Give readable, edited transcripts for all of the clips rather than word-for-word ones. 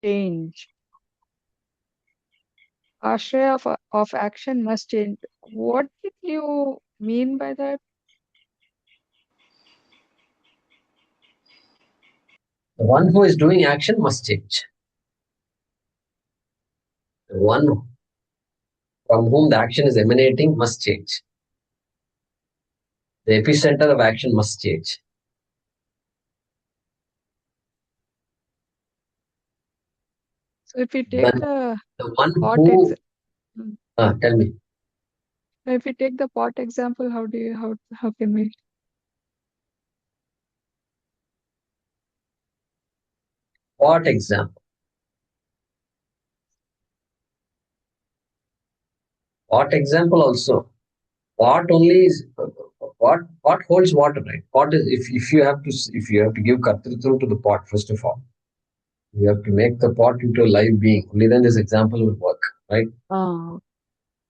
change. Ashraya of action must change. What did you mean by that? The one who is doing action must change. The one from whom the action is emanating must change. The epicenter of action must change. So if we take Then the the one pot who, ex- mm, tell me, if we take the pot example, how can we? what example? What example also? Pot only is what holds water, right? Pot is if you have to give kartrutvam to the pot, first of all, you have to make the pot into a live being. Only then this example will work, right? Oh,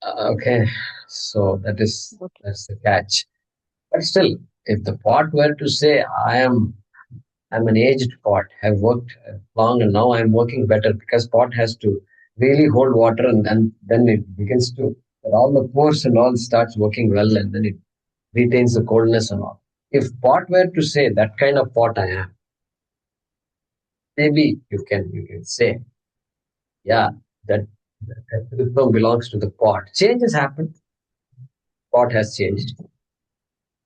Okay, so okay. that's the catch. But still, if the pot were to say, I'm an aged pot, have worked long and now I'm working better because pot has to really hold water and then it begins to, all the pores and all starts working well and then it retains the coldness and all. If pot were to say that kind of pot I am, maybe you can say, yeah, that that rhythm belongs to the pot. Change has happened. Pot has changed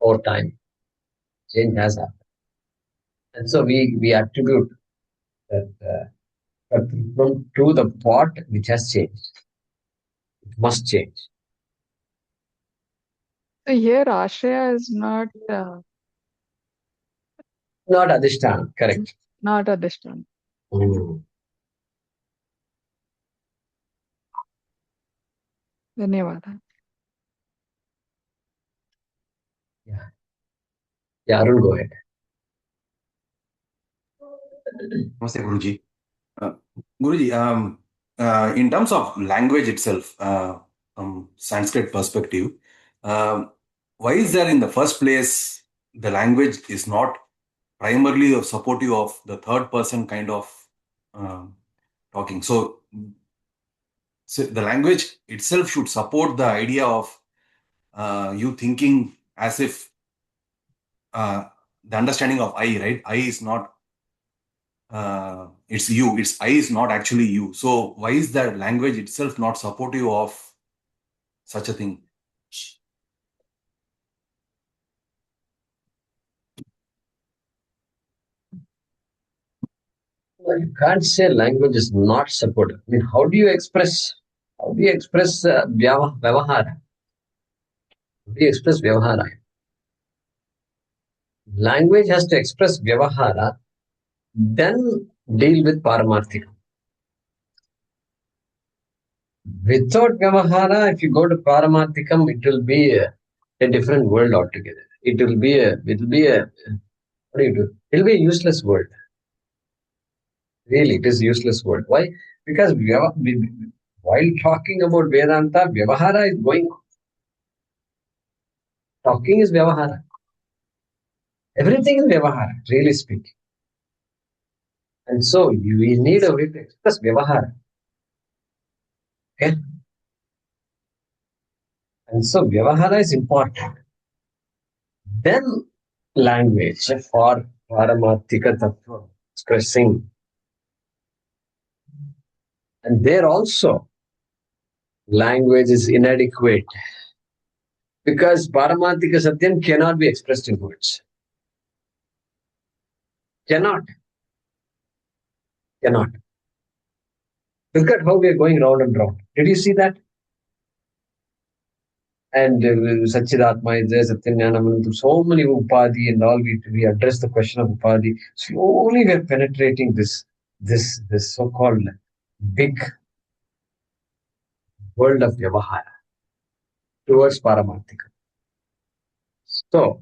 over time. Change has happened. And so we attribute that rhythm to the pot which has changed. It must change. So here Ashraya is not Not Adhishtan, correct. not a distance. Mm. Dhanyavada. Yeah. Yeah, Arun, go ahead. Namaste, Guruji. Uh, Guruji, in terms of language itself, from Sanskrit perspective, why is there in the first place the language is not primarily supportive of the third person kind of talking? So the language itself should support the idea of you thinking as if the understanding of I, right? I is not it's you, it's I is not actually you. So why is that language itself not supportive of such a thing? Well, you can't say language is not supportive. I mean, how do you express vyavahara? How do you express vyavahara? Language has to express vyavahara, then deal with paramarthika. Without vyavahara, if you go to paramarthikam, it will be a different world altogether. What do you do? It will be a useless world. Really, it is useless word. Why? Because while talking about Vedanta, Vyavahara is going on. Talking is Vyavahara. Everything is Vyavahara, really speaking. And so we need a way to express Vyavahara. Okay? And so Vyavahara is important. Then language for Paramarthika Tattva, expressing. And there also, language is inadequate because Paramarthika Satyam cannot be expressed in words. Cannot. Cannot. Look at how we are going round and round. Did you see that? And Satchidatma is there, Satyajnanam, so many Upadi and all. We address the question of Upadi. Slowly we are penetrating this so-called big world of Vyavahara towards Paramarthika. So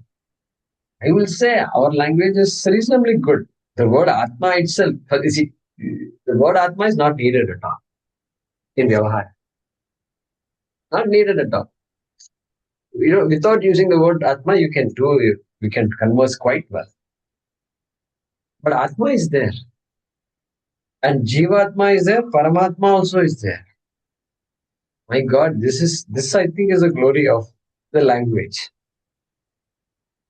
I will say our language is reasonably good. The word Atma itself, you see, the word Atma is not needed at all in Vyavahara. Not needed at all. Without using the word Atma, we can converse quite well. But Atma is there. And Jivatma is there, Paramatma also is there. My God, this I think is a glory of the language,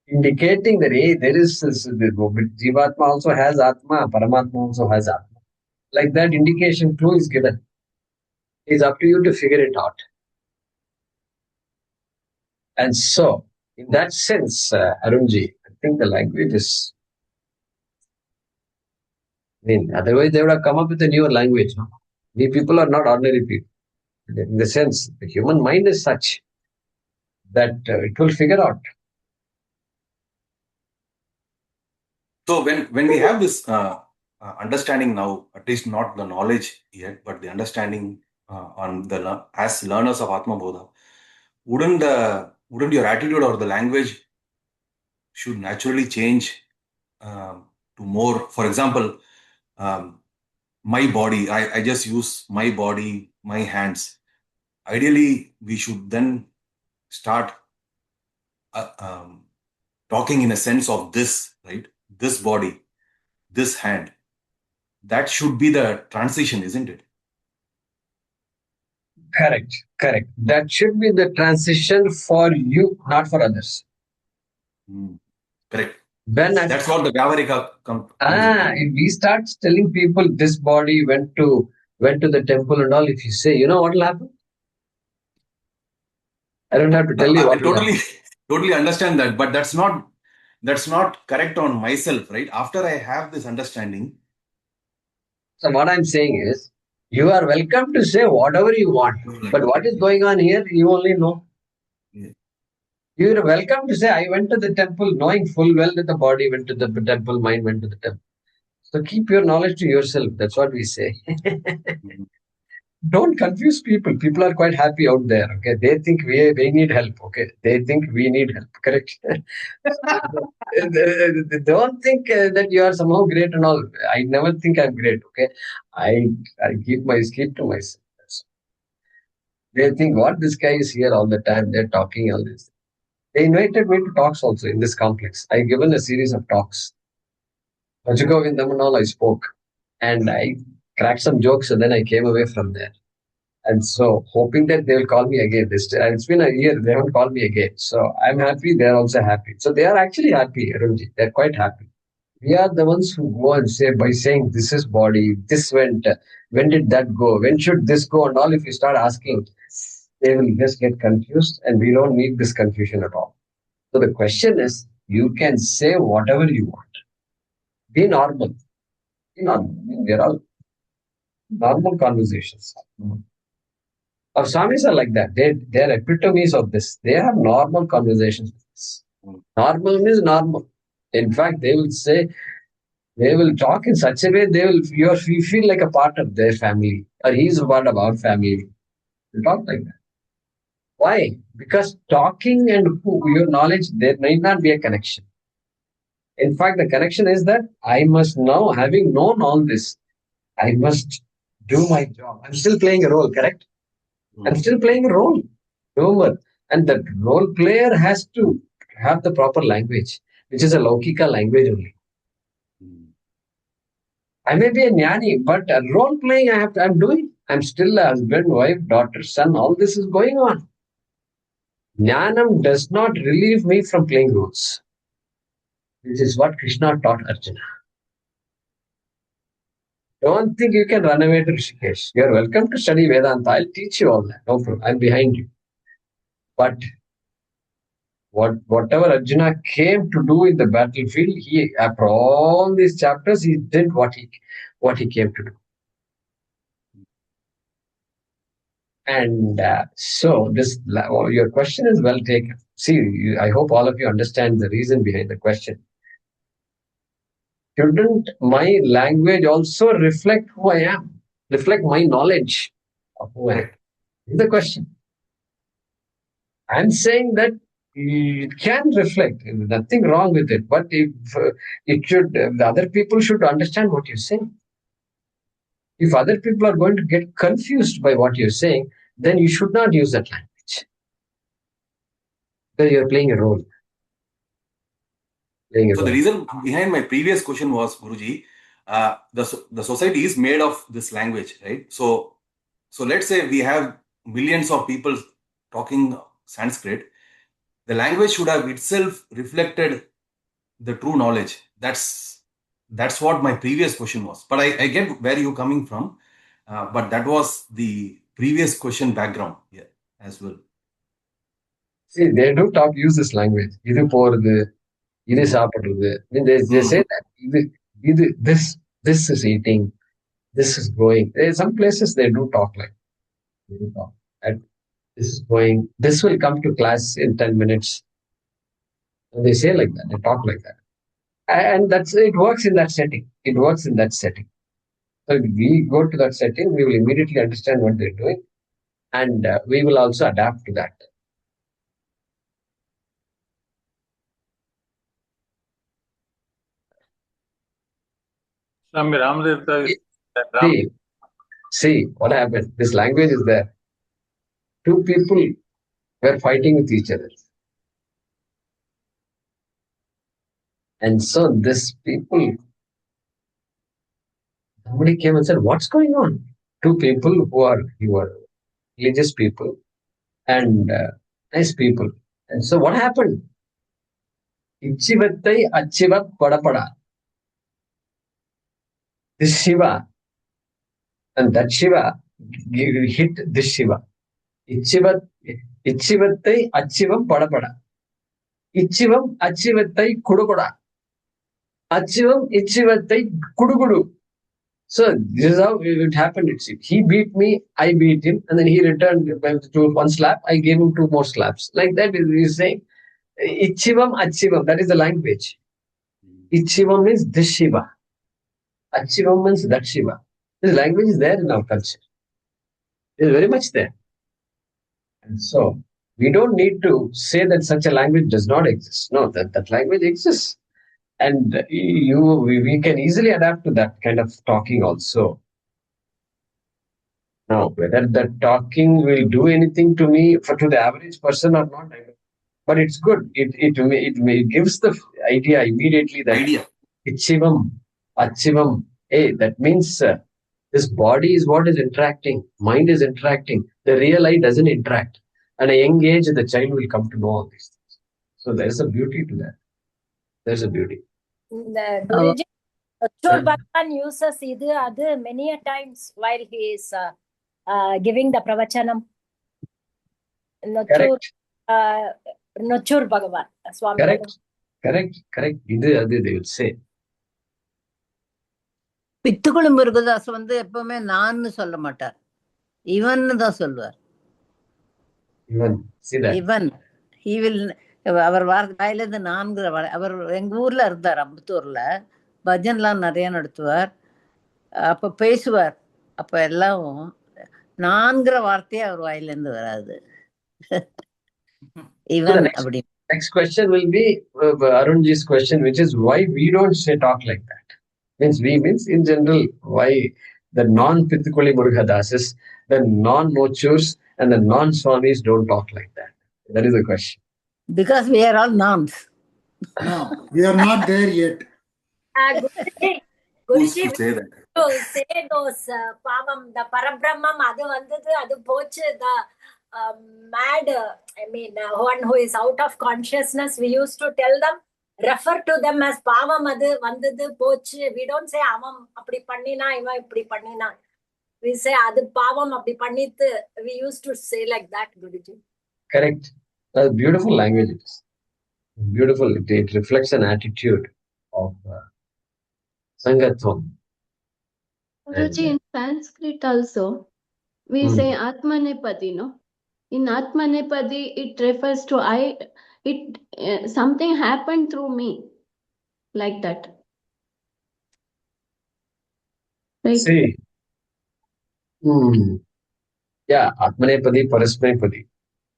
indicating that hey, there is this, Jivatma also has Atma, Paramatma also has Atma. Like that indication clue is given. It's up to you to figure it out. And so, in that sense, Arunji, I think the language is. I mean, otherwise they would have come up with a newer language. No? We people are not ordinary people. In the sense, the human mind is such that it will figure out. So when we have this understanding now, at least not the knowledge yet, but the understanding on the as learners of Atmabodha, wouldn't your attitude or the language should naturally change to more? For example, um, my body. I just use my body, my hands. Ideally, we should then start uh, um, talking in a sense of this, right? This body, this hand. That should be the transition, isn't it? Correct, correct. That should be the transition for you, not for others. Correct. When That's what the Vyavarika comes into. if we start telling people this body went to the temple and all, if you say, you know what will happen? I don't have to tell you I what will totally, happen. totally understand that, but that's not correct on myself, right? After I have this understanding. So what I'm saying is, you are welcome to say whatever you want, but what is going on here, you only know. Yeah. You are welcome to say, I went to the temple, knowing full well that the body went to the temple, mind went to the temple. So keep your knowledge to yourself. That's what we say. Mhm. Don't confuse people. People are quite happy out there. Okay, they think we need help. Okay, they think we need help. Correct. They don't think that you are somehow great and all. I never think I'm great. Okay, I I keep to myself. They think what this guy is here all the time. They're talking all this. They invited me to talks also in this complex. I given a series of talks. Vajugovindam and all I spoke, and I cracked some jokes, and then I came away from there. And so, hoping that they will call me again. It's been a year, they haven't called me again. So, I'm happy, they're also happy. So, they are actually happy, Arunji. They're quite happy. We are the ones who go and say, by saying, this is body, this went, when did that go, when should this go, and all. If you start asking, they will just get confused, and we don't need this confusion at all. So, the question is, you can say whatever you want. Be normal. Be normal. They're all normal conversations. Our Swamis are like that. They're epitomes of this. They have normal conversations with us. Normal means normal. In fact, they will say, they will talk in such a way, you feel like a part of their family, or he's a part of our family. They talk like that. Why? Because talking and your knowledge, there may not be a connection. In fact, the connection is that I must now, having known all this, I must do my job. I'm still playing a role, correct? I'm still playing a role. Remember, and the role player has to have the proper language, which is a Laukika language only. I may be a jnani, but role playing I'm doing. I'm still a husband, wife, daughter, son. All this is going on. Jnanam does not relieve me from playing roles. This is what Krishna taught Arjuna. Don't think you can run away to Rishikesh. You're welcome to study Vedanta. I'll teach you all that. No problem. I'm behind you. But whatever Arjuna came to do in the battlefield, he after all these chapters, he did what he came to do. And so your question is well taken. See, I hope all of you understand the reason behind the question. Shouldn't my language also reflect who I am, reflect my knowledge of who I am? Is the question. I'm saying that it can reflect. Nothing wrong with it. But if the other people should understand what you're saying. If other people are going to get confused by what you're saying, then you should not use that language. Because you're playing a role. Playing a So the role. reason behind my previous question was, Guruji, the society is made of this language, right? So let's say we have millions of people talking Sanskrit. The language should have itself reflected the true knowledge. That's what my previous question was. But I get where you're coming from. But that was the previous question background here as well. See, they do use this language. இது போறது, இது சாப்பிடுறது. I mean, they say that this is eating, this is going. Some places they do talk like they do talk. And this is going. This will come to class in 10 minutes. And they say like that. They talk like that. And that's it. Works in that setting. It works in that setting. So if we go to that setting, we will immediately understand what they're doing, and we will also adapt to that. Swami Ramadevta See what happened. This language is there. Two people were fighting with each other. And so this people, somebody came and said, what's going on? Two people who are religious people and nice people. And so what happened? Ichivattai achivat padapada. This Shiva and that Shiva hit this Shiva. Ichivattai achivam padapada. Ichivam achivattai kudupada. Achivam ichivattai kudugudu. So this is how it happened. He beat me, I beat him, and then he returned to one slap. I gave him two more slaps. Like that, he's saying, Ichivam achivam. That is the language. Ichivam means this Shiva. Achivam means that Shiva. This language is there in our culture. It is very much there. And so we don't need to say that such a language does not exist. No, that language exists. And we can easily adapt to that kind of talking also. Now, whether that talking will do anything to me, to the average person or not, I don't know. But it's good. It gives the idea immediately that Ichivam, Achivam, that means this body is what is interacting, mind is interacting. The real I doesn't interact. At a young age, the child will come to know all these things. So there's a beauty to that. There's a beauty. Guruji, Chor Bhagwan uses idu many a times while he is giving the pravachanam. Nochur Bhagavan, Swami. Correct. Idu they will say. Pithukuli Murugadoss எப்பவுமே நான் சொல்ல மாட்டார், இவன் தான் சொல்லுவார். இவன் அவர் வாயிலிருந்து நான்கு. அவர் எங்க ஊர்ல இருந்தார், அம்பத்தூர்ல. பஜன்லாம் நிறைய நடத்துவார். அப்ப பேசுவார். அப்ப எல்லாம் நான்கிற வார்த்தையே அவர் வாயிலிருந்து வராது. இவன் அப்படி. Next question will be Arunji's question, which is why we don't say talk like that. Means in general, why the non-Pittukuli Murugadasis, the non-Mochurs and the non-Swamis don't talk like that. That is the question. Because we are all nuns. No, we are not there yet. Guruji, to say those pavam, the Parabrahmam, adu pochu, the mad, one who is out of consciousness, we used to tell them, refer to them as pavam adu vandadu pochu. We don't say avam appadi pannina, iva ipdi pannina. We say adu pavam appadi pannithu. We used to say like that, Guruji. Correct. Beautiful language it is. Beautiful. It reflects an attitude of Sangatvam. Guruji, in Sanskrit also, we say Atmanepadi, no? In Atmanepadi, it refers to something happened through me, like that. Right? See, yeah, Atmanepadi, Parasmepadi.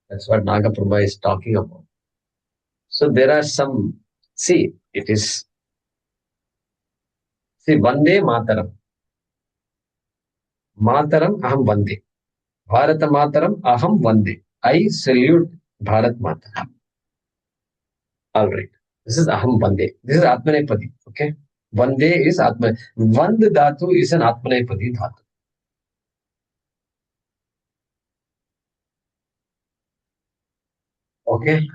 That's what Nagaprabha is talking about. So there are some, it is, Vande Mataram. Mataram Aham Vande. Bharata Mataram Aham Vande. I salute Bharat Mataram. All right. This is Aham Vande. This is Atmanepadi. Okay. Vande is Atma. Vand dhatu is an Atmanepadi dhatu. Okay.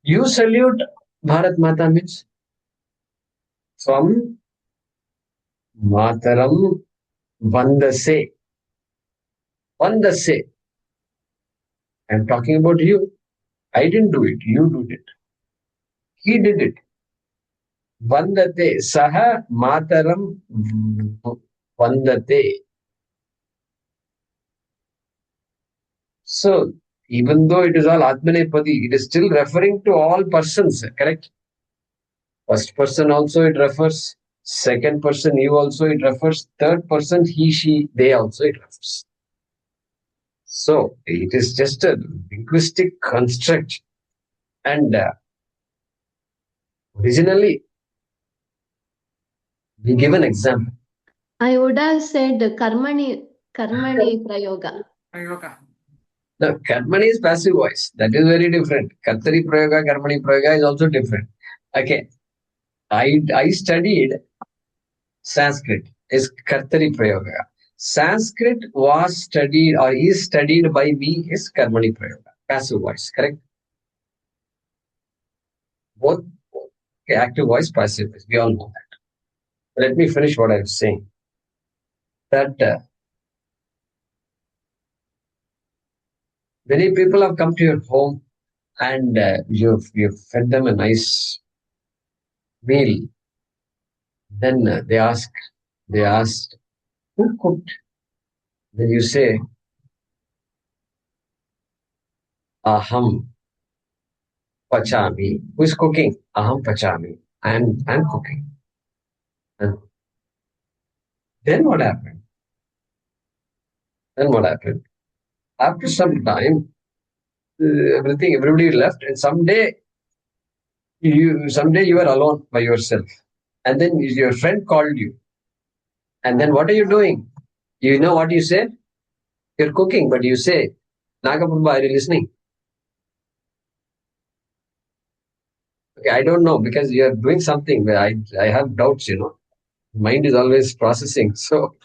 You salute Bharat Mata means from Mataram Vandase. Vandase. I'm talking about you. I didn't do it. You did it. He did it. Vandate. Saha Mataram Vandate. So, even though it is all Atmanepadi, it is still referring to all persons, correct? First person also it refers. Second person you also it refers. Third person he, she, they also it refers. So, it is just a linguistic construct. And originally, we give an example. I would have said karmani prayoga. Now, karmani is passive voice. That is very different. Kartari prayoga, karmani prayoga is also different. Okay. I studied Sanskrit. Is kartari prayoga. Sanskrit was studied or is studied by me is karmani prayoga. Passive voice, correct? Both okay, active voice, passive voice. We all know that. Let me finish what I was saying. That many people have come to your home and you've fed them a nice meal. Then they asked, who cooked? Then you say, Aham pachami. Who is cooking? Aham pachami. I'm cooking. And then what happened? After some time, everybody left, and someday you were alone by yourself. And then your friend called you. And then what are you doing? You know what you say? You're cooking, but you say, Nagapurba, are you listening? Okay, I don't know because you're doing something where I have doubts, Mind is always processing. So,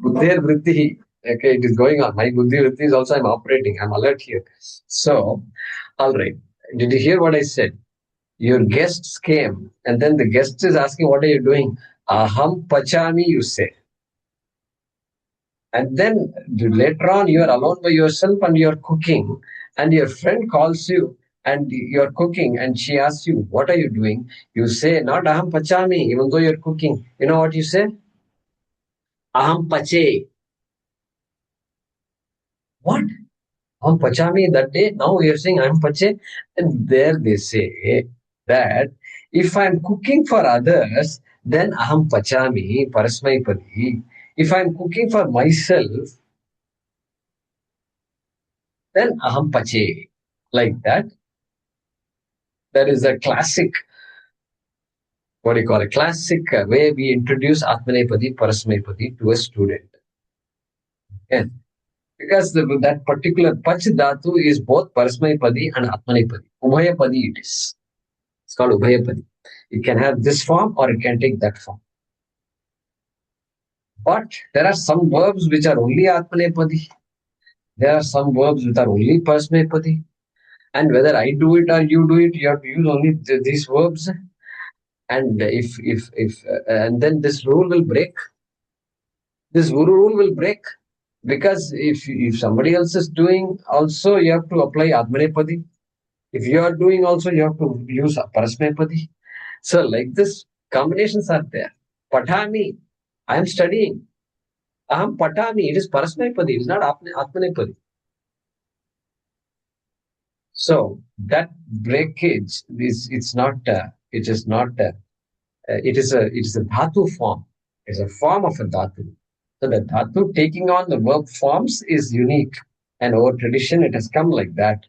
buddhir vritti, okay, it is going on. My buddhi vritti is also, I'm operating. I'm alert here. So, all right. Did you hear what I said? Your guests came, and then the guest is asking, what are you doing? Aham pachami, you say. And then later on, you are alone by yourself and you're cooking, and your friend calls you and you're cooking, and she asks you, what are you doing? You say, not aham pachami, even though you're cooking. You know what you say? Aham pache. What? Aham pachami that day? Now you're saying aham pache? And there they say that if I'm cooking for others, then aham pachami, parasmaipadi. If I'm cooking for myself, then aham pache. Like that. That is a classic, what do you call it? Classic way we introduce Atmanepadi, Parasmaipadi to a student. Okay. Because that particular Pach Dhatu is both Parasmaipadi and Atmanepadi. Ubhayapadi it is. It's called Ubhayapadi. It can have this form or it can take that form. But there are some verbs which are only Atmanepadi. There are some verbs which are only Parasmaipadi. And whether I do it or you do it, you have to use only these verbs. And and then this rule will break. This rule will break because if somebody else is doing, also you have to apply Atmanepadi. If you are doing, also you have to use Parasmepadi. So like this, combinations are there. Patami, I am studying. Aham patami, it is Parasmepadi, it is not Atmanepadi. So that breakage is it is not it is a dhatu form. It's a form of a dhatu. So the dhatu taking on the verb forms is unique. And over tradition, it has come like that.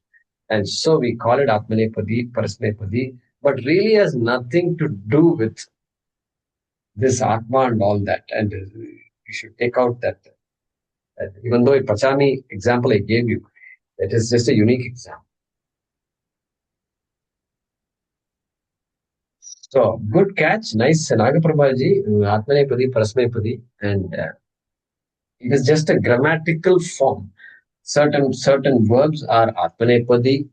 And so we call it Atmanepadi, Parasmepadi, but really has nothing to do with this Atma and all that. And you should take out that even though a Pachami example I gave you, that is just a unique example. So, good catch. Nice, Nagaprabhaji, Atmanepadi, Parasmepadi, and it is just a grammatical form. Certain verbs are Atmanepadi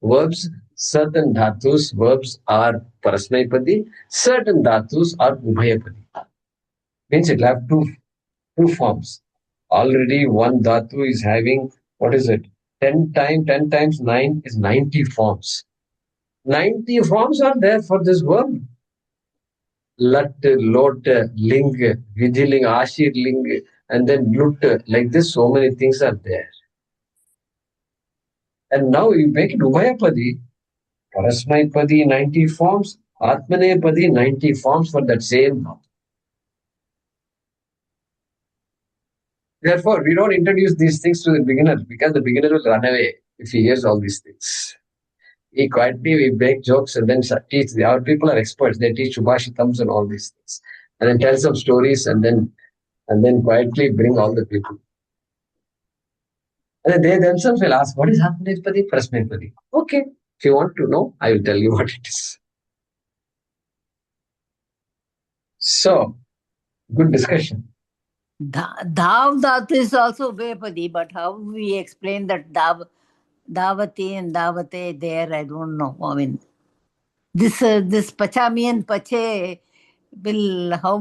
verbs, certain dhatus verbs are Parasmepadi, certain dhatus are Ubhayapadi. Means it will have two forms. Already one dhatu is having, what is it? 10 times 9 is 90 forms. 90 forms are there for this verb. Lat, lot, ling, vigiling, ashir, ling, and then lut. Like this, so many things are there. And now you make it Ubhayapadi, Parasmaipadi 90 forms, Atmanepadi 90 forms for that same verb. Therefore, we don't introduce these things to the beginner because the beginner will run away if he hears all these things. We quietly make jokes and then teach. Our people are experts. They teach Subhashitams and all these things, and then tell some stories and then quietly bring all the people. And then they themselves will ask, "What is Atmanepadi, Parasmepadi?" Okay, if you want to know, I will tell you what it is. So, good discussion. Dhav dhatu is also Ubhayapadi, but how we explain that Davati and Davate there, I don't know. I mean, this Pachami and Pache will, how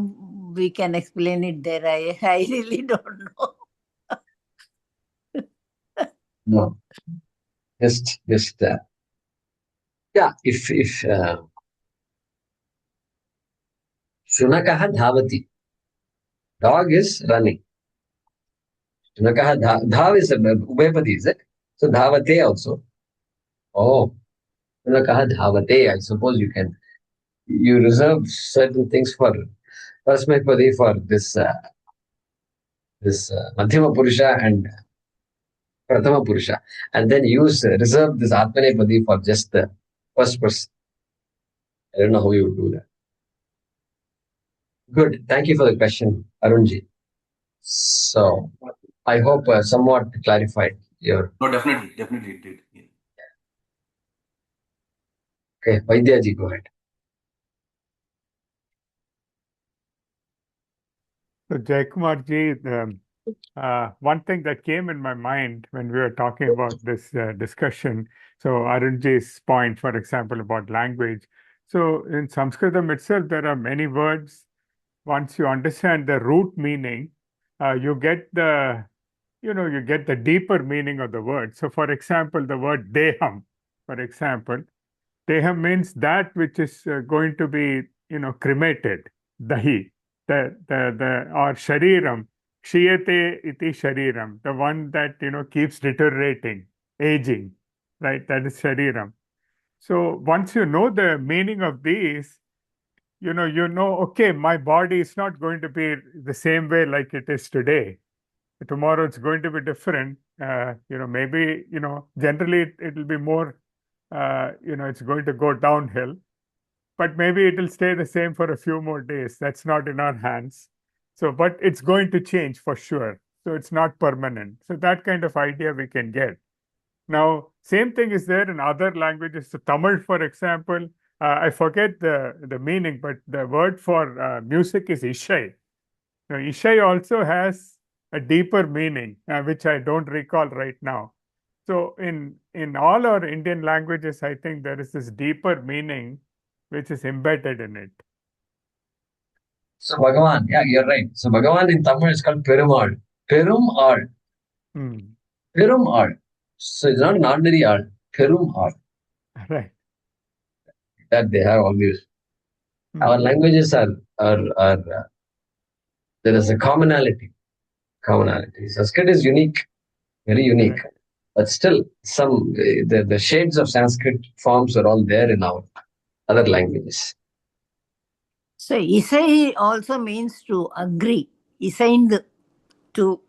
we can explain it there, I really don't know. No, just yeah. If Shunakaha Dhavati, dog is running. Shunakaha Dhav is Ubhayapadi, is it? So Dhavate also. Oh, Shunakaha Dhavate. I suppose you reserve certain things for Parasmepadi for this Madhyama Purusha and Prathama Purusha, and then reserve this Atmanepadi for just the first person. I don't know how you would do that. Good. Thank you for the question, Arunji. So, I hope somewhat clarified your. No, definitely it did. Yeah. Okay, Vaidyaji, go ahead. So, Jaikumar ji, one thing that came in my mind when we were talking about this discussion, so Arunji's point, for example, about language. So, in Sanskritam itself, there are many words. Once you understand the root meaning, you get the deeper meaning of the word. So, for example, the word deham, for example, deham means that which is going to be, cremated, dahi, or shariram, kshiyate iti shariram, the one that, keeps deteriorating, aging, right? That is shariram. So once you know the meaning of these, okay, my body is not going to be the same way like it is today. Tomorrow it's going to be different. Maybe, generally it will be more, it's going to go downhill, but maybe it will stay the same for a few more days. That's not in our hands. So, but it's going to change for sure. So it's not permanent. So that kind of idea we can get. Now, same thing is there in other languages. So Tamil, for example, I forget the meaning, but the word for music is Ishai. Now, Ishai also has a deeper meaning, which I don't recall right now. So in all our Indian languages, I think there is this deeper meaning which is embedded in it. So Bhagavan, yeah, you're right. So Bhagavan in Tamil is called Perumal. Perumal. Perumal. So it's not an ordinary art. Perumal. Right. That they have always. Our languages are there is a commonality. Sanskrit is unique, very unique. Right. But still, the shades of Sanskrit forms are all there in our other languages. So Isai also means to agree. Isaind, to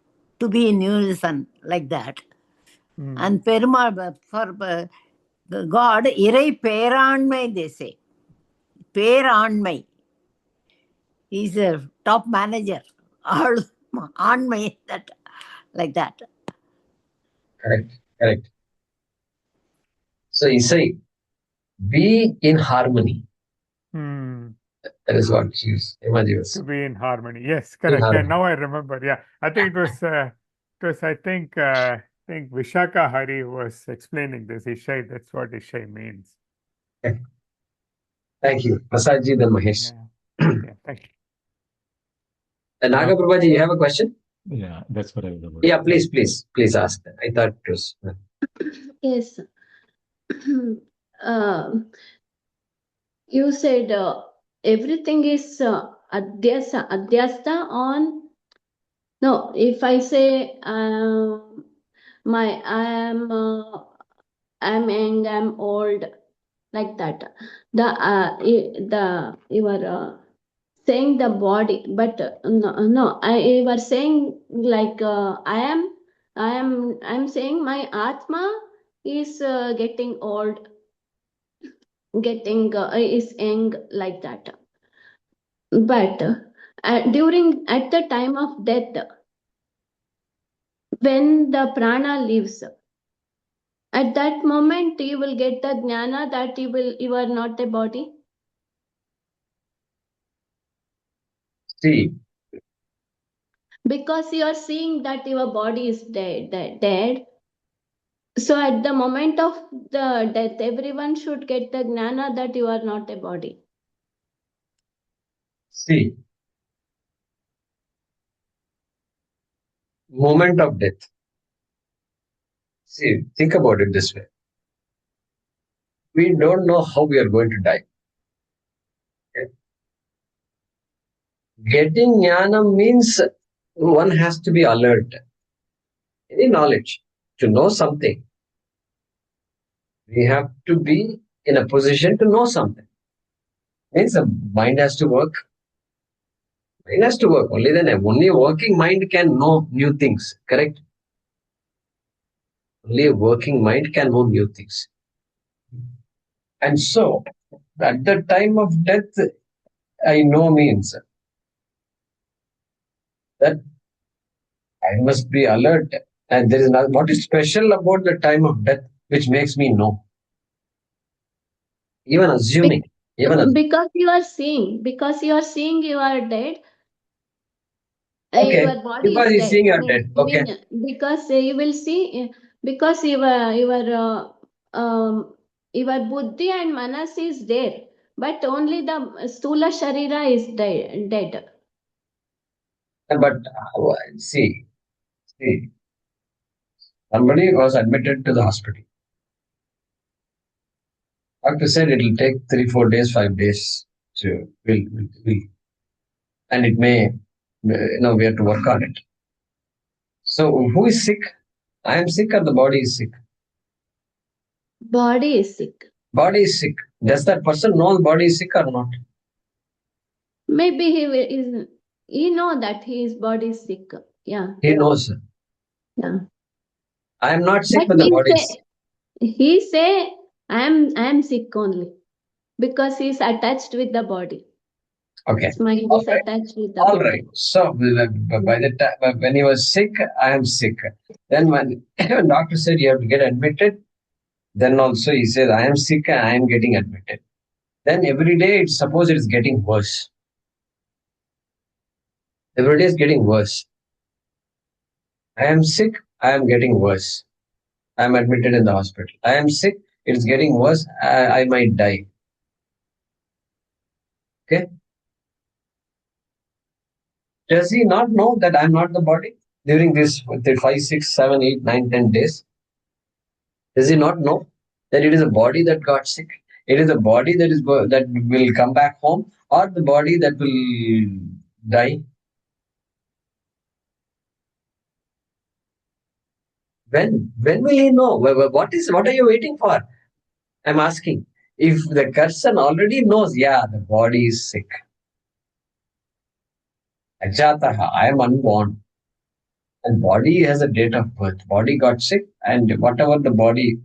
be in unison, like that. And Perumal, for the God, Irai Peranmai, they say. Peranmai. He's a top manager. All Anmai, that, like that. Correct. So Isai, be in harmony. That is what Imaji was To saying. be in harmony. Yes, correct. Yeah, harmony. now I remember. Yeah, I think I think Vishaka Hari was explaining this. Ishai, that's what Ishai means. Okay. Thank you. Prasadji, then Mahesh. Yeah, thank you. Naga Prabhaji, you have a question? Yeah, that's what I was about. Yeah, please ask. I thought it was. Yes. You said everything is adhyasta on. No, if I say I'm young, I'm old, like that. You are saying the body, but you are saying like I'm saying my atma is getting old, is young, like that. But at the time of death, when the prana leaves, at that moment you will get the jnana that you are not a body. See, because you are seeing that your body is dead. So at the moment of the death, everyone should get the jnana that you are not a body. see, moment of death. See, think about it this way. We don't know how we are going to die. Okay? Getting jnana means one has to be alert. Any knowledge, to know something, we have to be in a position to know something. Means the mind has to work. Mind has to work. Only then, only a working mind can know new things. Correct? Only a working mind can know new things. And so, at the time of death, I know means that I must be alert. And there is not, what is special about the time of death which makes me know? Even assuming. Because you are seeing you are dead. Okay, Your body because is you're dead. seeing you're dead. Okay. Because you will see, because your buddhi and manas is there, but only the stula sharira is dead. But see, somebody was admitted to the hospital. Doctor said it will take 3, 4 days, 5 days to will, and it may, we have to work on it. So who is sick? I am sick or the body is sick? Body is sick. Body is sick. Does that person know the body is sick or not? Maybe he know that his body is sick. Yeah. He knows. Yeah. I am not sick, But but the body is sick. he say I am sick only because he is attached with the body. Okay. His mind is attached with the All body. right. So by the time when he was sick, I am sick. Then when doctor said you have to get admitted, then also he says I am sick and I am getting admitted. Then every day, suppose it is getting worse. Every day is getting worse. I am sick, I am getting worse. I am admitted in the hospital. I am sick, it is getting worse, I might die. Okay? Does he not know that I am not the body during this 5, 6, 7, 8, 9, 10 days? Does he not know that it is a body that got sick? It is a body that will come back home, or the body that will die? When will he know? What are you waiting for? I'm asking. If the person already knows, yeah, the body is sick. Ajataha, I am unborn. And body has a date of birth. Body got sick, and whatever the body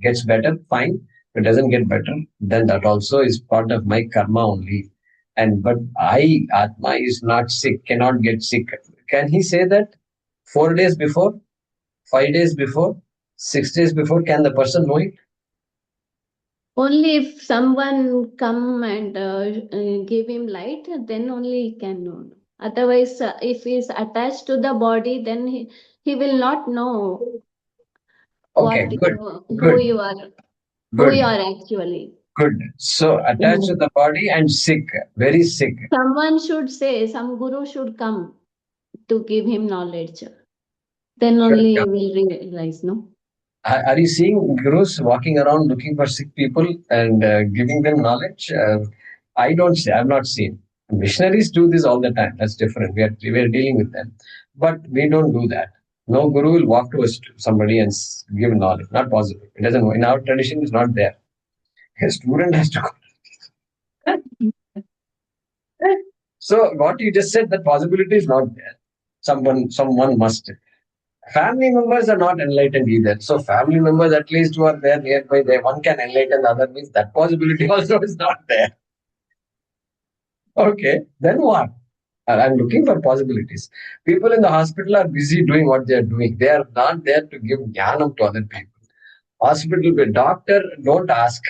gets better, fine. If it doesn't get better, then that also is part of my karma only. But Atma, is not sick, cannot get sick. Can he say that 4 days before, 5 days before, 6 days before? Can the person know it? Only if someone come and give him light, then only he can know. Otherwise, if he is attached to the body, then he will not know Okay, what good, who good, you are, who good, you are actually. good. So attached to the body and sick, very sick. Someone should say, some guru should come to give him knowledge. Then only he will realize, no? Are you seeing gurus walking around looking for sick people and giving them knowledge? I don't see. I've not seen. Missionaries do this all the time. That's different. We are dealing with them, but we don't do that. No guru will walk to somebody and give knowledge. Not possible. It doesn't. In our tradition, it's not there. A student has to go. So what you just said, that possibility is not there. Someone must. Family members are not enlightened either. So family members, at least who are there nearby, one can enlighten the other, means that possibility also is not there. Okay, then what? I'm looking for possibilities. People in the hospital are busy doing what they are doing. They are not there to give jnanam to other people. Hospital, doctor, don't ask.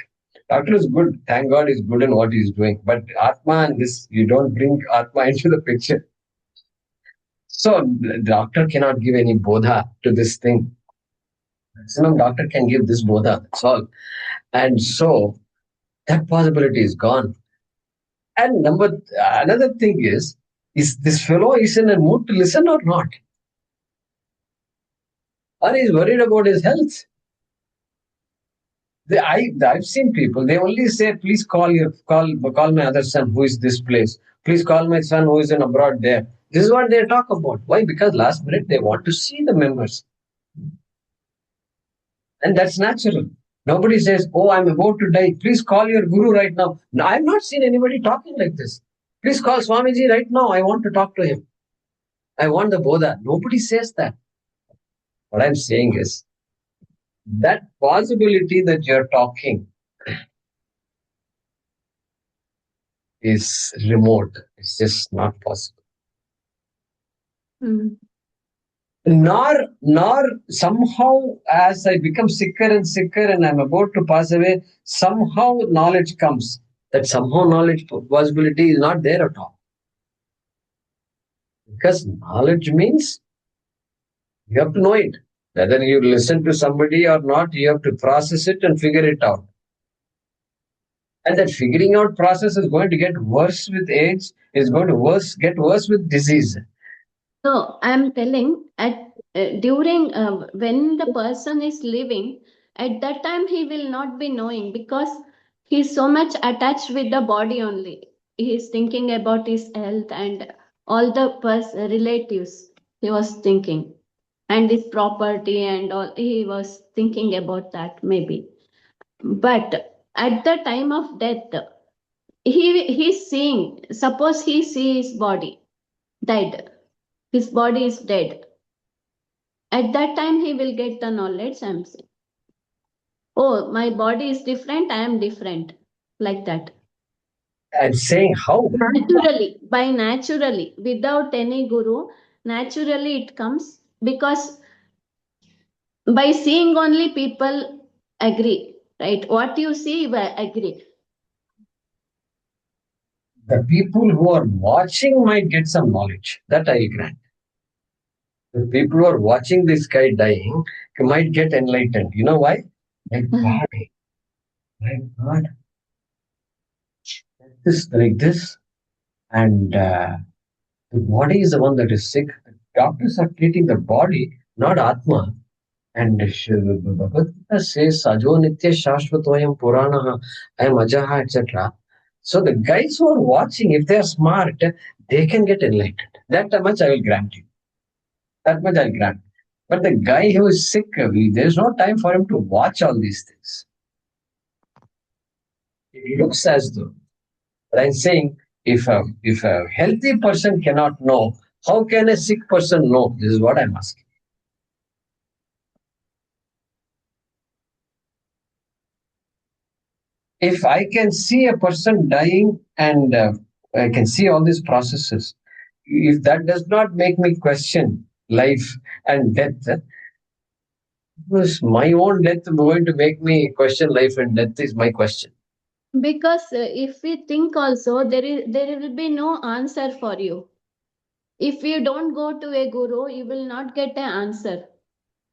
Doctor is good. Thank God he's good in what he's doing. But Atma and this, you don't bring Atma into the picture. So the doctor cannot give any bodha to this thing. Maximum doctor can give this bodha. That's all. And so that possibility is gone. And another thing is this fellow is in a mood to listen or not? Or he's worried about his health? I've seen people, they only say, please call my other son who is this place. Please call my son who is in abroad there. This is what they talk about. Why? Because last minute they want to see the members. And that's natural. Nobody says, oh, I'm about to die. Please call your guru right now. No, I've not seen anybody talking like this. Please call Swamiji right now. I want to talk to him. I want the Bodha. Nobody says that. What I'm saying is that possibility that you're talking is remote. It's just not possible. Nor somehow, as I become sicker and sicker and I'm about to pass away, somehow knowledge comes. That somehow knowledge possibility is not there at all. Because knowledge means you have to know it. Whether you listen to somebody or not, you have to process it and figure it out. And that figuring out process is going to get worse with age, is going to get worse with disease. So I'm telling during when the person is living, at that time he will not be knowing because he's so much attached with the body only. He is thinking about his health and all the relatives he was thinking, and his property and all he was thinking about that maybe. But at the time of death, he's seeing. Suppose he sees his body died, his body is dead. At that time, he will get the knowledge. I'm saying, oh, my body is different. I am different, like that. I'm saying how? Naturally, without any guru, naturally it comes because by seeing only people agree, right? What you see, agree. The people who are watching might get some knowledge. That I grant. The people who are watching this guy dying might get enlightened. You know why? Like God, like this, and the body is the one that is sick. The doctors are treating the body, not Atma. And Bhagavad Gita says, Sajo Nitya Shashvatoyam Puranaha, I am Ajaha, etc. So the guys who are watching, if they are smart, they can get enlightened. That much I will grant you. That much I'll grant. But the guy who is sick, there's no time for him to watch all these things. It looks as though. But I'm saying, if a healthy person cannot know, how can a sick person know? This is what I'm asking. If I can see a person dying and I can see all these processes, if that does not make me question life and death, Because my own death going to make me question life and death is my question. Because if we think also, there will be no answer for you. If you don't go to a guru, you will not get an answer.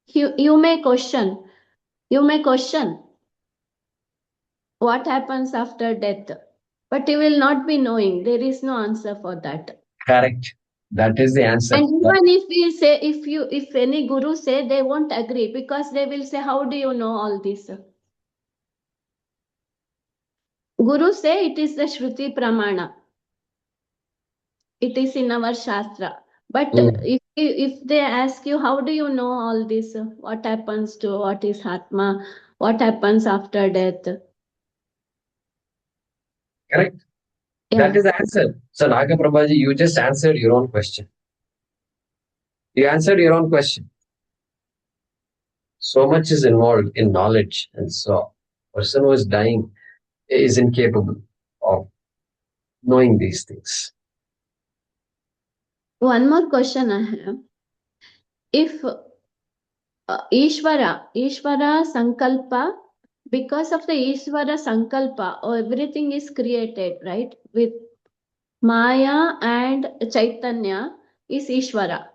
You may question. You may question what happens after death, but you will not be knowing. There is no answer for that. Correct. That is the answer. And even if we say, if any guru say, they won't agree, because they will say, how do you know all this? Guru say it is the Shruti Pramana. It is in our Shastra. But if they ask you, how do you know all this? What happens to, what is Atma? What happens after death? Correct. Yeah. That is the answer. So Naga Prabhaji, you just answered your own question. You answered your own question. So much is involved in knowledge, and so person who is dying is incapable of knowing these things. One more question I have. If Ishvara Sankalpa, because of the Ishvara Sankalpa, everything is created, right? With Maya and Chaitanya is Ishvara.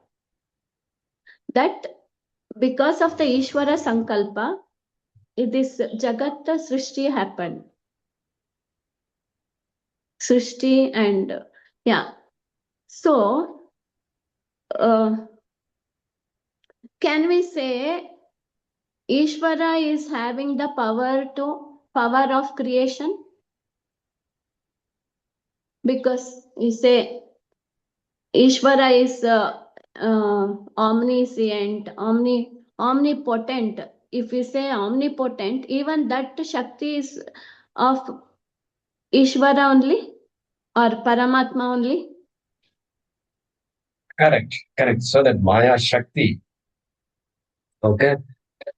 That because of the Ishvara Sankalpa, this Jagat Srishti happened. Srishti and yeah. So, can we say Ishvara is having the power of creation? Because you say Ishvara is omniscient, omnipotent. If we say omnipotent, even that Shakti is of Ishvara only or Paramatma only? Correct. So that Maya Shakti, okay,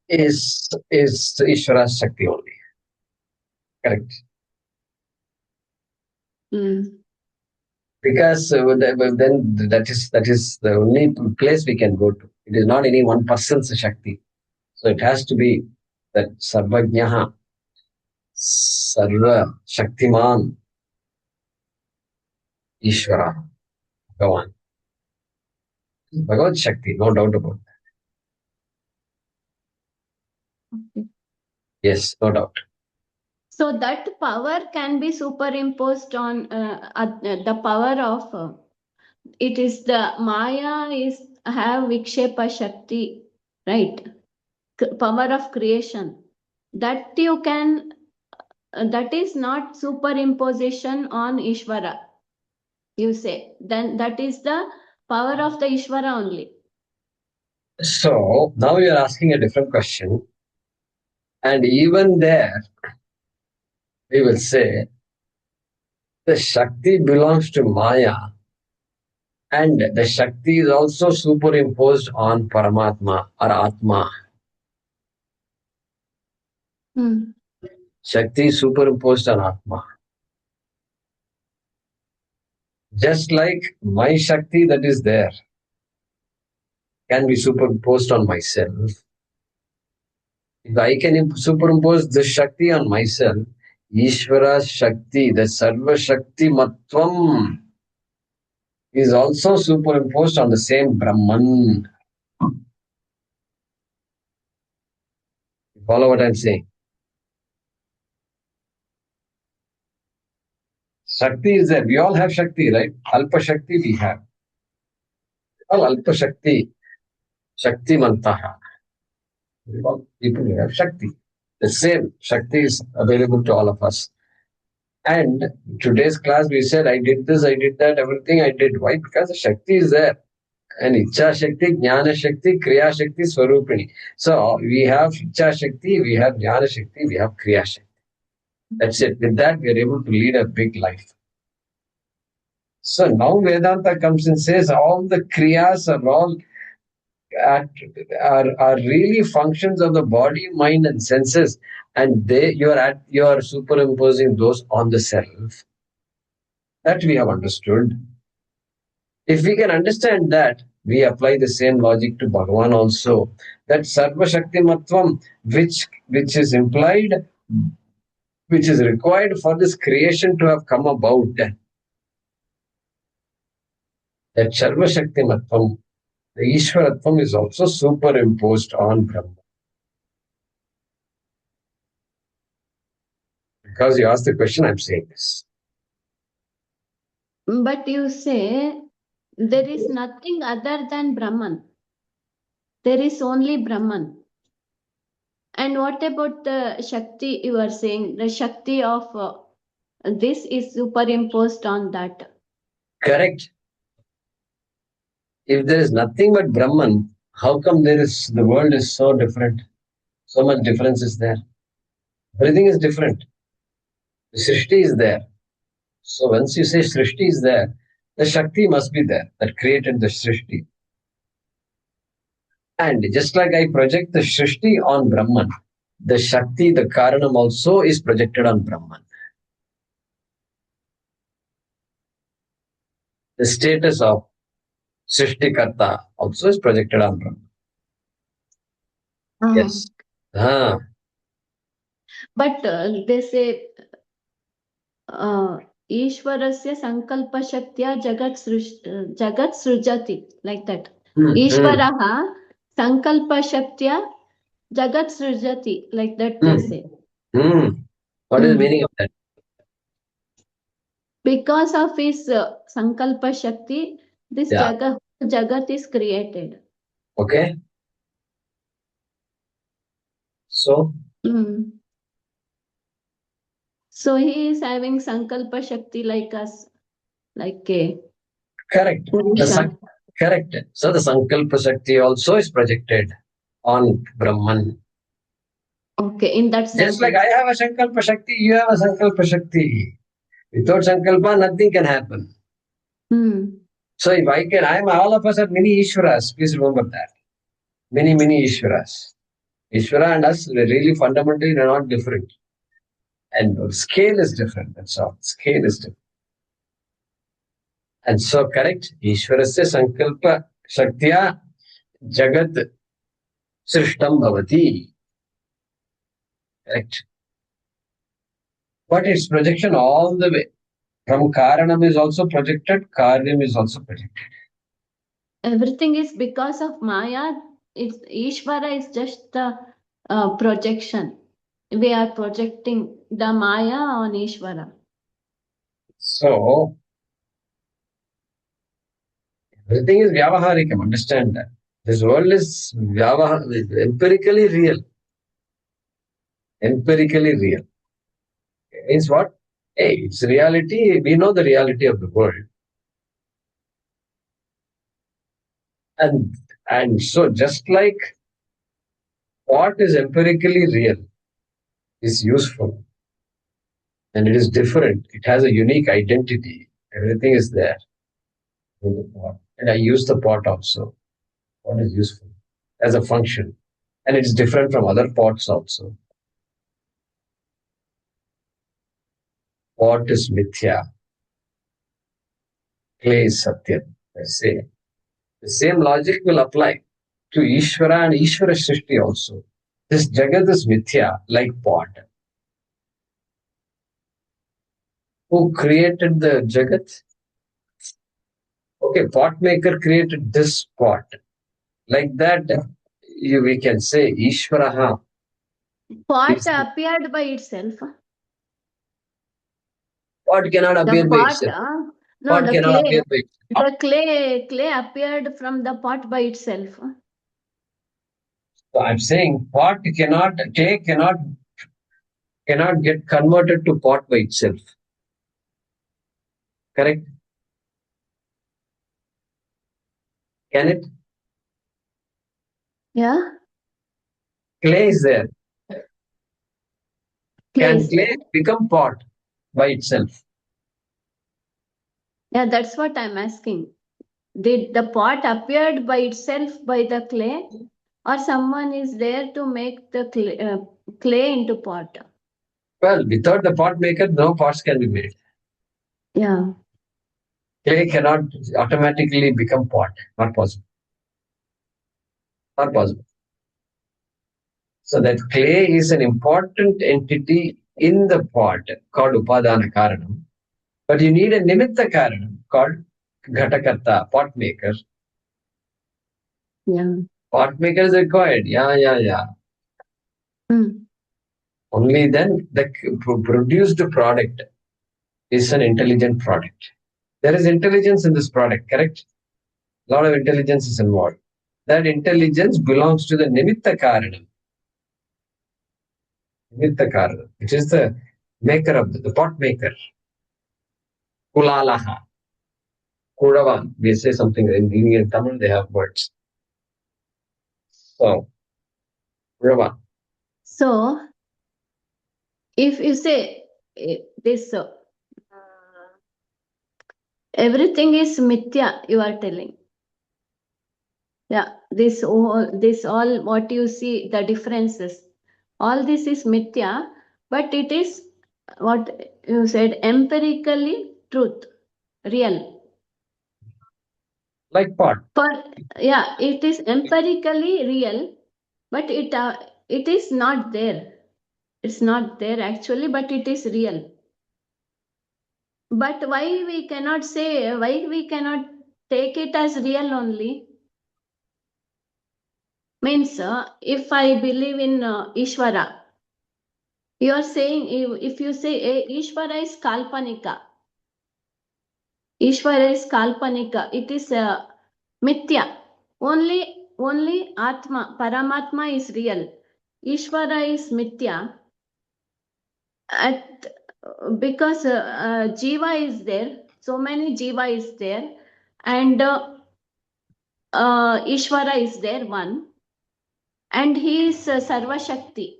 is Ishvara Shakti only. Correct. Because then that is the only place we can go to. It is not any one person's Shakti. So it has to be that Sarvajnaha, Sarva Shaktiman, Ishvara, Bhagavan. Bhagavad Shakti, no doubt about that. Okay. Yes, no doubt. So that power can be superimposed on the power of it is the Maya is have Vikshepa Shakti, right? Power of creation. That you can that is not superimposition on Ishvara. You say then that is the power of the Ishvara only. So now you are asking a different question, and even there we will say the Shakti belongs to Maya, and the Shakti is also superimposed on Paramatma or Atma. Shakti is superimposed on Atma. Just like my Shakti that is there can be superimposed on myself. If I can superimpose this Shakti on myself, Ishvara Shakti, the Sarva Shakti Matvam, is also superimposed on the same Brahman. You follow what I'm saying? Shakti is there. We all have Shakti, right? Alpa Shakti we have. All Alpa Shakti, Shakti Mantaha. All people have Shakti. The same Shakti is available to all of us. And today's class we said, I did this, I did that, everything I did. Why? Because the Shakti is there. And Icha Shakti, Jnana Shakti, Kriya Shakti, Swarupini. So we have Icha Shakti, we have Jnana Shakti, we have Kriya Shakti. That's it. With that, we are able to lead a big life. So now Vedanta comes and says all the Kriyas are all are really functions of the body, mind, and senses, and you are superimposing those on the self. That we have understood. If we can understand that, we apply the same logic to Bhagavan also. That Sarva Shaktimatvam, which is implied, which is required for this creation to have come about. That Sarva Shaktimatvam, the Ishwaratvam, is also superimposed on Brahma. Because you asked the question, I'm saying this. But you say there is nothing other than Brahman. There is only Brahman. And what about the Shakti you are saying? The Shakti of this is superimposed on that. Correct. If there is nothing but Brahman, how come the world is so different? So much difference is there. Everything is different. The Srishti is there. So once you say Srishti is there, the Shakti must be there that created the Srishti. And just like I project the Srishti on Brahman, the Shakti, the Karanam also is projected on Brahman. The status of Srishtikarta also is projected on Brahman. Yes. But they say Ishwarasya Sankalpa Shaktya Jagat Srujati, like that. Ishwaraha Sankalpa Shaktya Jagat Srujati, like that they say. What is the meaning of that? Because of his Sankalpa Shakti, this Jagat is created. Okay. So? So he is having Sankalpa Shakti like us, like a Correct. Correct. So the Sankalpa Shakti also is projected on Brahman. Okay, in that sense. Just like I have a Sankalpa Shakti, you have a Sankalpa Shakti. Without Sankalpa, nothing can happen. So if all of us are mini Ishwaras, please remember that. Many Ishwaras. Ishwara and us, really fundamentally, they're not different. And scale is different, that's all. Scale is different. And so, correct, Ishwarasya Sankalpa Shaktya Jagat Srishtam Bhavati. Correct. But its projection all the way. From Karanam is also projected, Karyam is also projected. Everything is because of Maya. Ishvara is just the projection. We are projecting the Maya on Ishvara. So, everything is Vyavaharikam, understand that. This world is empirically real. Empirically real. It means what? Hey, it's reality. We know the reality of the world. And so just like what is empirically real is useful and it is different. It has a unique identity. Everything is there in the pot. And I use the pot also. What is useful as a function. And it's different from other pots also. Pot is mithya. Clay is satya. I say. The same logic will apply to Ishvara and Ishvara Srishti also. This Jagat is mithya, like pot. Who created the Jagat? Okay, pot maker created this pot. Like that, we can say Ishvaraha. Pot appeared by itself. Pot cannot appear by itself. No, the cannot appear by itself. The clay appeared from the pot by itself. So I'm saying clay cannot get converted to pot by itself. Correct? Can it? Yeah. Clay is there. Can clay become pot by itself? Yeah, that's what I'm asking. Did the pot appeared by itself by the clay, or someone is there to make the clay into pot? Well, without the pot maker, no pots can be made. Yeah. Clay cannot automatically become pot. Not possible. Not possible. So that clay is an important entity in the pot called Upadana Karanam. But you need a Nimitta Karanam called Ghatakarta, pot maker. Yeah. Pot maker is required. Yeah. Mm. Only then the produced product is an intelligent product. There is intelligence in this product, correct? A lot of intelligence is involved. That intelligence belongs to the Nimitta Karanam. Nimitta Karanam, which is the maker of the pot maker. Kulalaha. Kudavan. We say something in Tamil, they have words. So, Kudavan. So, if you say this, everything is mithya, you are telling. Yeah, this all what you see, the differences, all this is mithya, but it is what you said, empirically truth, real. Like pot. Yeah, it is empirically real, but it is not there. It's not there actually, but it is real. But why we cannot take it as real only? Means if I believe in Ishvara, you are saying if you say Ishvara is Kalpanika, Ishvara is Kalpanika, it is Mithya. Only Atma, Paramatma is real. Ishvara is Mithya. Because Jiva is there, so many Jiva is there, and Ishvara is there, one, and he is Sarva Shakti,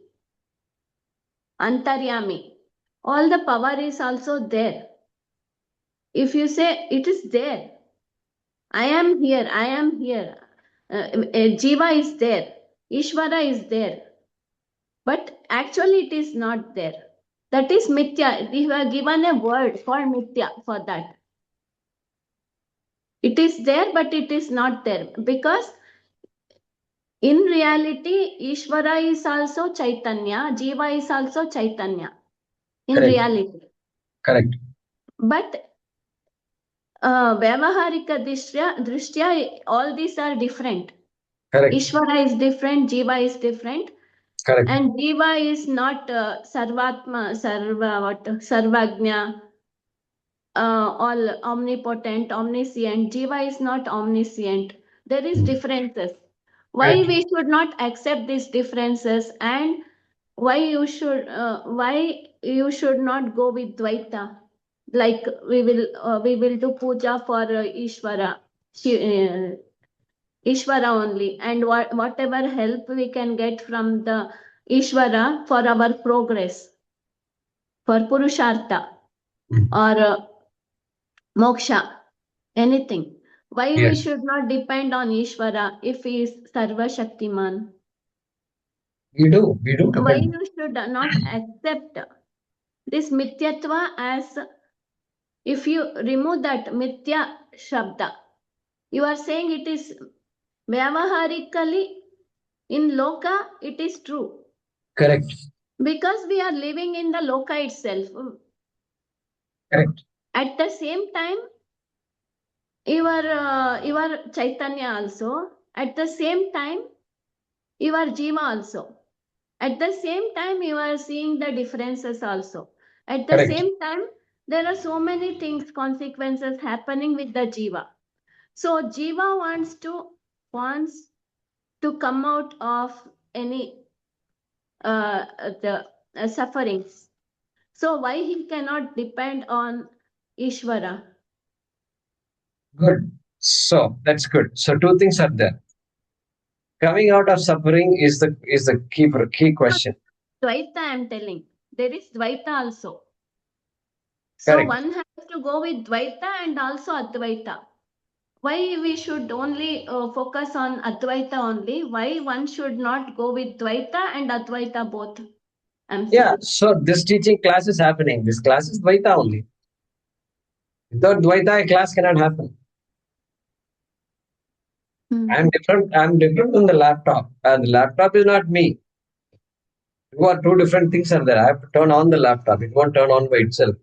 Antaryami. All the power is also there. If you say it is there, I am here. Jiva is there, Ishvara is there, but actually it is not there. That is Mithya. We have given a word for Mithya for that. It is there, but it is not there. Because in reality, Ishvara is also Chaitanya, Jiva is also Chaitanya. In Correct. reality. Correct. But Vyavaharika Drishtya, all these are different. Correct. Ishvara is different, Jiva is different. Correct. And Jiva is not Sarvagnya, all omnipotent, omniscient. Jiva is not omniscient. There is differences. Why Correct. we should not accept these differences, and why you should not go with Dvaita? Like we will do puja for Ishvara, Ishvara only, and whatever help we can get from the Ishvara for our progress, for Purushartha or moksha, anything. Why we Yes. should not depend on Ishvara if he is Sarva Shaktiman? We do. Why Depend. you should not accept this mithyatva as, if you remove that mithya shabda, you are saying it is vyavaharically in loka, it is true. Correct. Because we are living in the loka itself. Correct. At the same time, you are Chaitanya also. At the same time, you are Jiva also. At the same time, you are seeing the differences also. At the Correct. same time, there are so many things, consequences happening with the Jiva. So Jiva wants to come out of any the sufferings. So why he cannot depend on Ishvara? Good. So that's good. So two things are there. Coming out of suffering is the key question. Dvaita, I am telling. There is Dvaita also. So Correct. one has to go with Dvaita and also Advaita. Why we should only focus on Advaita only? Why one should not go with Dvaita and Advaita both? I'm Yeah. saying. So this teaching class is happening. This class is Dvaita only. Without Dvaita, a class cannot happen. I'm different than the laptop. And the laptop is not me. Two different things are there. I have to turn on the laptop. It won't turn on by itself.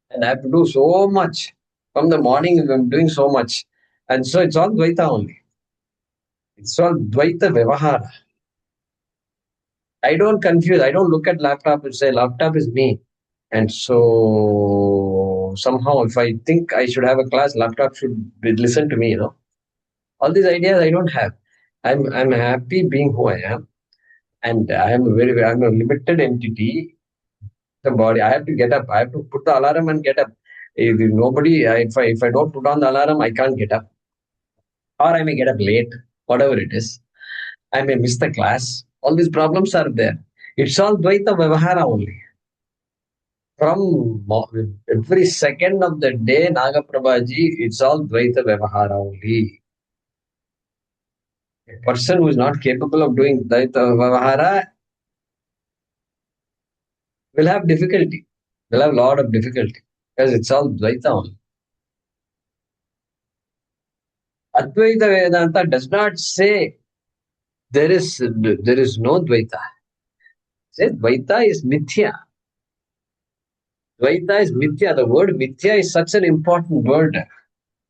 And I have to do so much. From the morning, I'm doing so much. And so it's all Dvaita only. It's all Dvaita Vyavahara. I don't confuse. I don't look at laptop and say laptop is me. And so somehow if I think I should have a class, laptop should listen to me, All these ideas I don't have. I'm happy being who I am. And I'm a limited entity. The body. I have to get up. I have to put the alarm and get up. If I don't put on the alarm, I can't get up. Or I may get up late, whatever it is. I may miss the class. All these problems are there. It's all Dvaita Vyavahara only. From every second of the day, Nagaprabhaji, it's all Dvaita Vyavahara only. A person who is not capable of doing Dvaita Vyavahara will have difficulty. Will have a lot of difficulty. Because it's all Dvaita only. Advaita Vedanta does not say there is no Dvaita. It says Dvaita is Mithya. Dvaita is Mithya. The word Mithya is such an important word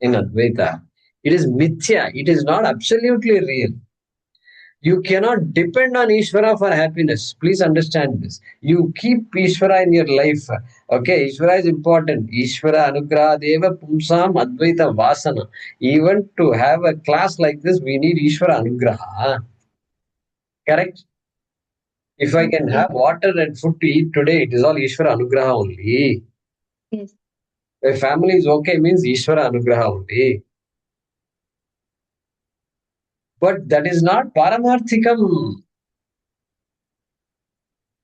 in Advaita. It is Mithya. It is not absolutely real. You cannot depend on Ishvara for happiness. Please understand this. You keep Ishvara in your life. Okay, Ishvara is important. Ishvara Anugraha Deva Pumsam Advaita Vasana. Even to have a class like this, we need Ishvara Anugraha. Correct? If I can have water and food to eat today, it is all Ishvara Anugraha only. Yes. If family is okay, means Ishvara Anugraha only. But that is not Paramarthikam.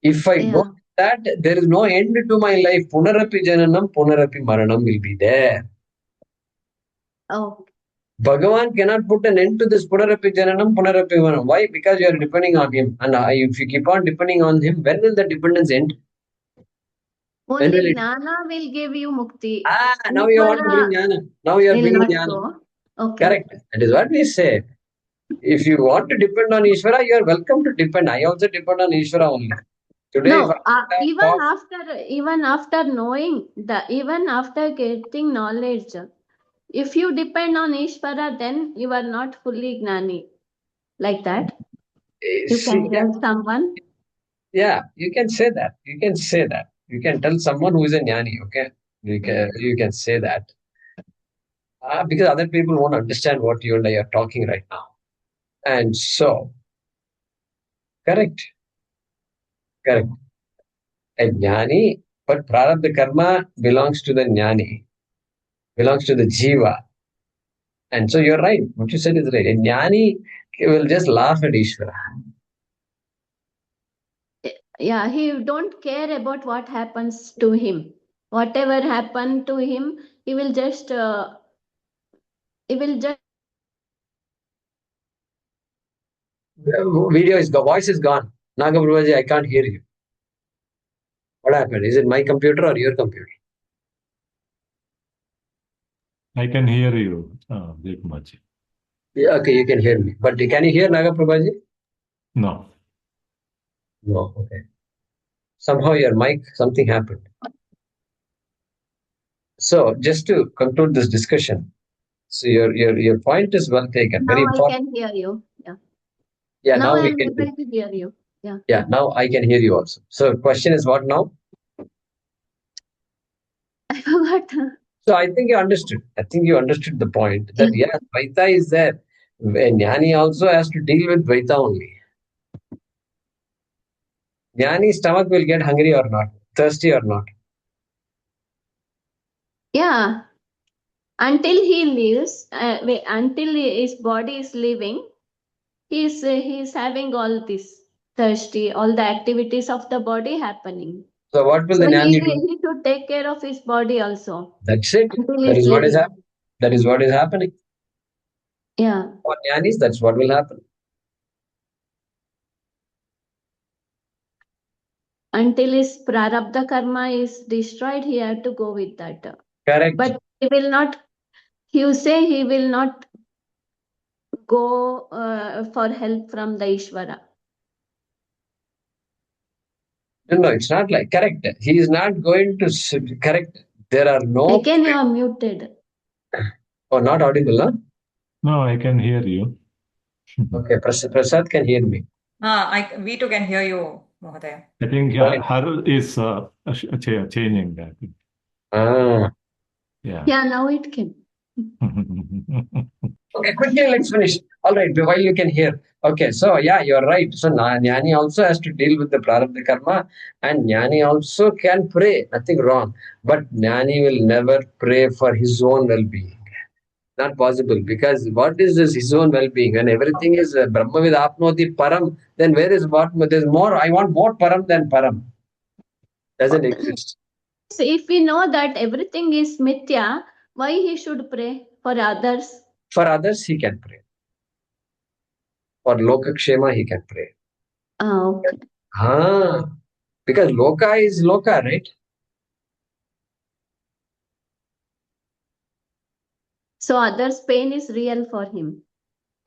If I go that, there is no end to my life. Punarapi Jananam, Punarapi Maranam will be there. Oh. Bhagavan cannot put an end to this Punarapi Jananam, Punarapi Maranam. Why? Because you are depending on him. And if you keep on depending on him, when will the dependence end? Only Jnana will give you mukti. Now you want to bring Jnana. Now you are bringing Jnana. Okay. Correct. That is what we say. If you want to depend on Ishvara, you are welcome to depend. I also depend on Ishvara only. Today, no, even after knowing even after getting knowledge, if you depend on Ishvara, then you are not fully gnani. Like that. You can tell someone. Yeah, you can say that. You can say that. You can tell someone who is a jnani, okay? You can say that. Because other people won't understand what you and I are talking right now. And so, correct. A jnani, but prarabdha karma belongs to the jnani, belongs to the jiva. And so you're right. What you said is right. A jnani will just laugh at Ishvara. Yeah, he don't care about what happens to him. Whatever happened to him, he will just Video is the voice is gone. Nagaprabhaji, I can't hear you. What happened? Is it my computer or your computer? I can hear you, Devakumarji. Yeah, okay, you can hear me. But can you hear Nagaprabhaji? No. No, okay. Somehow your mic, something happened. So just to conclude this discussion, so your point is well taken. now Very I important. can hear you. Yeah. Yeah, now we I'm can able to hear you. Yeah. Yeah, now I can hear you also. So question is what now? I forgot. So I think you understood. I think you understood the point that yes, Dvaita is there. Jnani also has to deal with Dvaita only. Jnani's stomach will get hungry or not, thirsty or not. Yeah. Until he lives, until his body is living, he's having all this thirsty, all the activities of the body happening. So what will the jnani do? He should take care of his body also. That's it. Until That he's is what is living. happening. That is what is happening. Yeah. For jnanis, that's what will happen. Until his prarabdha karma is destroyed, he had to go with that. Correct. But he will not, you say he will not go for help from the Ishvara. No, it's not like correct. He is not going to correct. There are no. Again, you are muted. Oh, not audible, huh? No, I can hear you. Okay, Prasad can hear me. We too can hear you, Mohdaya. I think Only- her is changing that. Ah. Yeah. Yeah, now it came. Okay, quickly, let's finish. All right, while you can hear. Okay, so yeah, you're right. So Jnani also has to deal with the prarabdha karma, and Jnani also can pray, nothing wrong. But Jnani will never pray for his own well-being. Not possible, because what is this his own well-being? When everything is Brahmavid Apnoti Param, then where is what? There's more. I want more Param than Param. Doesn't exist. So if we know that everything is mithya, why he should pray for others? For others, he can pray. For Lokakshema, he can pray. Okay. Because Loka is Loka, right? So others' pain is real for him.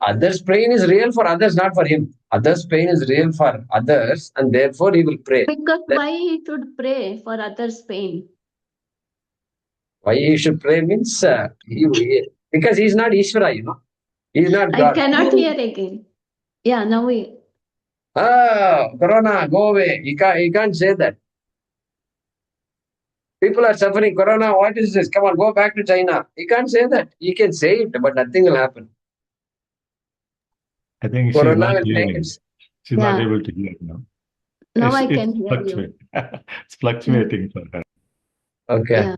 Others' pain is real for others, not for him. Others' pain is real for others, and therefore he will pray. Because why he should pray for others' pain? Why he should pray means because he is not Ishvara, he is not I God. cannot hear again. Yeah, now we. Corona, go away. He can't say that. People are suffering. Corona, what is this? Come on, go back to China. He can't say that. He can say it, but nothing will happen. I think she's Corona not will take hearing. it. She's not Yeah. able to hear now. Now I can hear you. It's fluctuating for her. Okay. Yeah.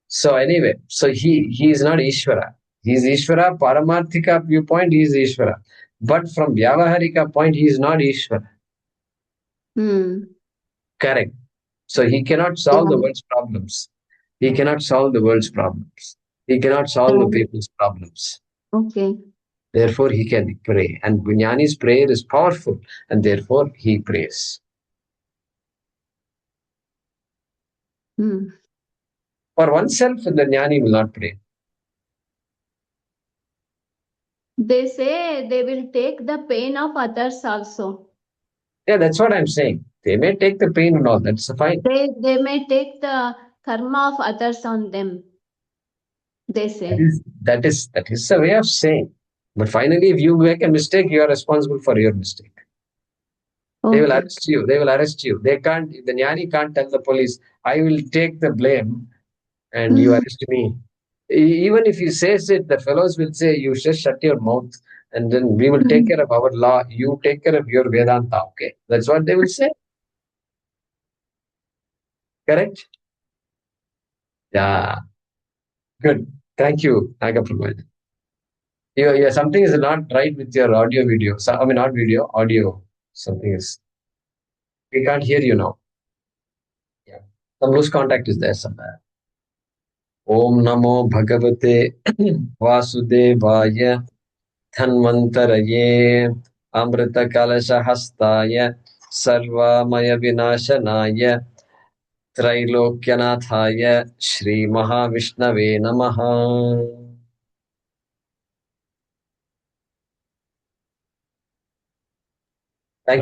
So anyway, so he is not Ishvara. He is Ishvara. Paramarthika viewpoint, he is Ishvara. But from Vyavaharika point, he is not Ishvara. Correct. So he cannot solve the world's problems. He cannot solve the world's problems. He cannot solve the people's problems. Okay. Therefore, he can pray. And Jnani's prayer is powerful, and therefore he prays. For oneself, the Jnani will not pray. They say they will take the pain of others also. Yeah, that's what I'm saying. They may take the pain and all. That's fine. They may take the karma of others on them. They say. That is a way of saying. But finally, if you make a mistake, you are responsible for your mistake. They will arrest you. They will arrest you. They can't. The Jnani can't tell the police, "I will take the blame, and you arrest me." Even if he says it, the fellows will say, "You just shut your mouth, and then we will take care of our law. You take care of your Vedanta." Okay, that's what they will say. Correct? Yeah. Good. Thank you, Nagaprabhu. Yeah, something is not right with your audio video. So, I mean, not video, audio. Something is. We can't hear you now. Yeah. Some loose contact is there somewhere. Om Namo Bhagavate Vasudevaya Dhanvantaraye Amrita Kalasha Hastaya Sarvamaya Vinashanaya Trailokyanataya Shri Mahavishnave Namaha.